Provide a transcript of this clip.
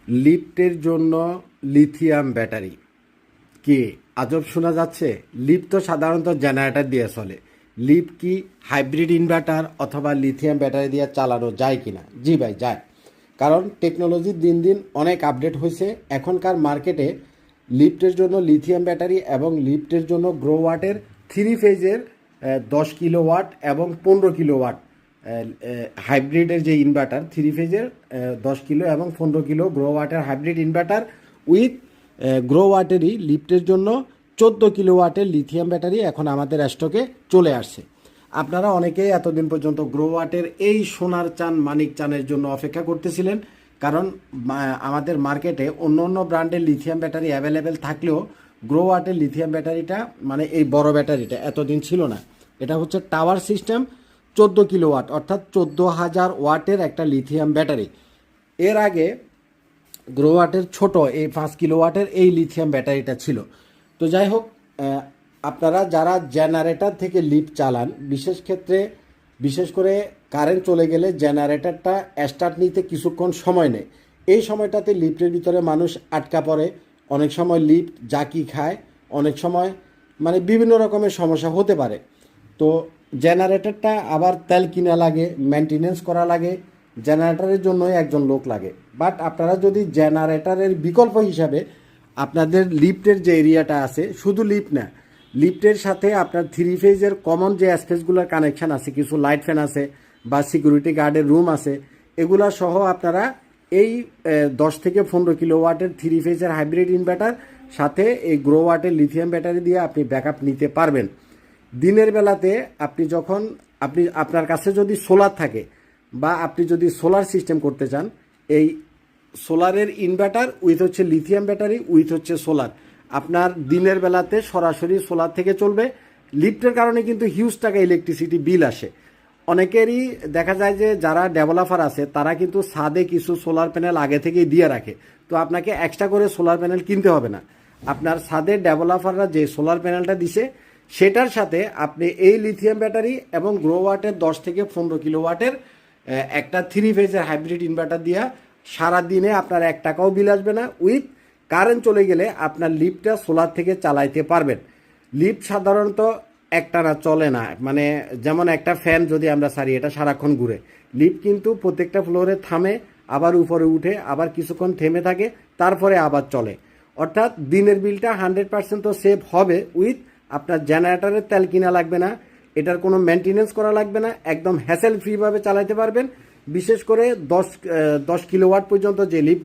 লিফটের জন্য lithium battery কি আজব শোনা যাচ্ছে? লিফট তো সাধারণত জেনারেটর দিয়ে চলে। লিফট কি হাইব্রিড ইনভার্টার অথবা লিথিয়াম ব্যাটারি দিয়ে চালানো যায় কিনা? জি ভাই, যায়। কারণ টেকনোলজি দিন দিন অনেক আপডেট হয়েছে। এখনকার মার্কেটে লিফটের জন্য লিথিয়াম ব্যাটারি এবং লিফটের জন্য গ্রো ওয়াটের 3 ফেজের 10 কিলোওয়াট এবং 15 কিলোওয়াট হাইব্রিডের যে ইনভার্টার 3 ফেজের 10 কিলো এবং 15 কিলো গ্রো ওয়াটের হাইব্রিড ইনভার্টার উইথ গ্রো ওয়াটেরই লিফটের জন্য 14 কিলোওয়াটের লিথিয়াম ব্যাটারি এখন আমাদের স্টকে চলে আসছে। আপনারা অনেকেই এতদিন পর্যন্ত গ্রো ওয়াটের এই সোনার চান মানিক চানের জন্য অপেক্ষা করতেছিলেন, কারণ আমাদের মার্কেটে অন্য অন্য ব্র্যান্ডের লিথিয়াম ব্যাটারি অ্যাভেলেবেল থাকলেও গ্রো ওয়াটের লিথিয়াম ব্যাটারিটা মানে এই বড় ব্যাটারিটা এতদিন ছিল না। এটা হচ্ছে টাওয়ার সিস্টেম 14 কিলোওয়াট অর্থাৎ 14,000 ওয়াটের একটা লিথিয়াম ব্যাটারি। এর আগে গ্রো ওয়াটের ছোট এই 5 কিলোওয়াটের এই লিথিয়াম ব্যাটারিটা ছিল। তো যাই হোক, আপনারা যারা জেনারেটর থেকে লিফট চালান, বিশেষ করে কারেন্ট চলে গেলে জেনারেটরটা স্টার্ট নিতে কিছুক্ষণ সময় নেয়। এই সময়টাতে লিফটের ভিতরে মানুষ আটকা পড়ে, অনেক সময় লিফট জাকি খায়, অনেক সময় মানে বিভিন্ন রকমের সমস্যা হতে পারে। তো জেনারেটরটা আবার তেল কিনা লাগে, মেনটেনেন্স করা লাগে, জেনারেটরের জন্যই একজন লোক লাগে। বাট আপনারা যদি জেনারেটরের বিকল্প হিসাবে আপনাদের লিফটের যে এরিয়াটা আছে, শুধু লিফট না, লিফটের সাথে আপনার 3 ফেজের কমন যে স্পেসগুলোর কানেকশান আছে, কিছু লাইট ফ্যান আছে বা সিকিউরিটি গার্ডের রুম আছে, এগুলা সহ আপনারা এই 10 থেকে 15 কিলোওয়াটের 3 ফেজের হাইব্রিড ইনভার্টার সাথে এই গ্রো ওয়াটের লিথিয়াম ব্যাটারি দিয়ে আপনি ব্যাকআপ নিতে পারবেন। দিনের বেলাতে আপনার কাছে যদি সোলার থাকে বা আপনি যদি সোলার সিস্টেম করতে চান, এই সোলারের ইনভার্টার উইথ হচ্ছে লিথিয়াম ব্যাটারি উইথ হচ্ছে সোলার, আপনার দিনের বেলাতে সরাসরি সোলার থেকে চলবে। লিফটের কারণে কিন্তু হিউজ টাকা ইলেকট্রিসিটি বিল আসে। অনেকেরই দেখা যায় যে যারা ডেভেলপার আছে তারা কিন্তু ছাদে কিছু সোলার প্যানেল আগে থেকেই দিয়ে রাখে, তো আপনাকে এক্সট্রা করে সোলার প্যানেল কিনতে হবে না। আপনার ছাদের ডেভেলপাররা যে সোলার প্যানেলটা দিছে সেটার সাথে আপনি এই লিথিয়াম ব্যাটারি এবং গ্রো ওয়াটের 10 থেকে 15 কিলোওয়াটের একটা 3 ফেজের হাইব্রিড ইনভার্টার দিয়া সারাদিনে আপনার 1 টাকাও বিল আসবে না। উইথ কারেন্ট চলে গেলে আপনার লিফটটা সোলার থেকে চালাইতে পারবেন। লিফট সাধারণত একটানা চলে না, মানে যেমন একটা ফ্যান যদি আমরা সারি, এটা সারাক্ষণ ঘুরে। লিফট কিন্তু প্রত্যেকটা ফ্লোরে থামে, আবার উপরে উঠে, আবার কিছুক্ষণ থেমে থাকে, তারপরে আবার চলে। অর্থাৎ দিনের বিলটা 100% তো সেভ হবে। উইথ আপনার জেনারেটরের তেল কিনা লাগবে না, এটার কোনো মেনটেনেন্স করা লাগবে না, একদম হ্যাসেল ফ্রিভাবে চালাতে পারবেন। বিশেষ করে 10 কিলোওয়াট পর্যন্ত যে লিফট